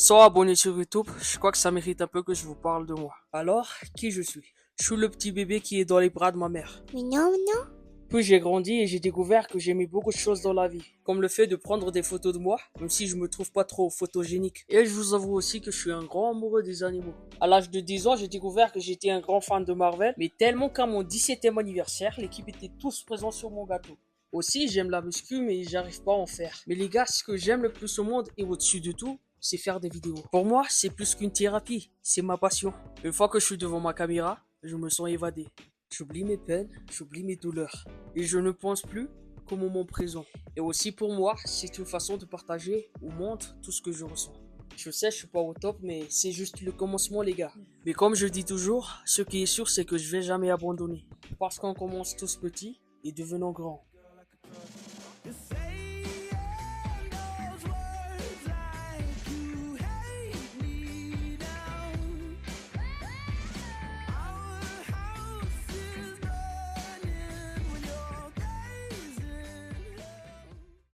100 abonnés sur YouTube, je crois que ça mérite un peu que je vous parle de moi. Alors, qui je suis? Je suis le petit bébé qui est dans les bras de ma mère. Mignon, mignon. Puis j'ai grandi et j'ai découvert que j'aimais beaucoup de choses dans la vie, comme le fait de prendre des photos de moi, même si je me trouve pas trop photogénique. Et je vous avoue aussi que je suis un grand amoureux des animaux. À l'âge de 10 ans, j'ai découvert que j'étais un grand fan de Marvel, mais tellement qu'à mon 17e anniversaire, l'équipe était tous présents sur mon gâteau. Aussi, j'aime la muscu, mais j'arrive pas à en faire. Mais les gars, ce que j'aime le plus au monde et au-dessus de tout, c'est faire des vidéos. Pour moi, c'est plus qu'une thérapie, c'est ma passion. Une fois que je suis devant ma caméra, je me sens évadé. J'oublie mes peines, j'oublie mes douleurs. Et je ne pense plus qu'au moment présent. Et aussi pour moi, c'est une façon de partager au monde tout ce que je ressens. Je sais, je suis pas au top, mais c'est juste le commencement, les gars. Mais comme je dis toujours, ce qui est sûr, c'est que je vais jamais abandonner. Parce qu'on commence tous petits et devenons grands.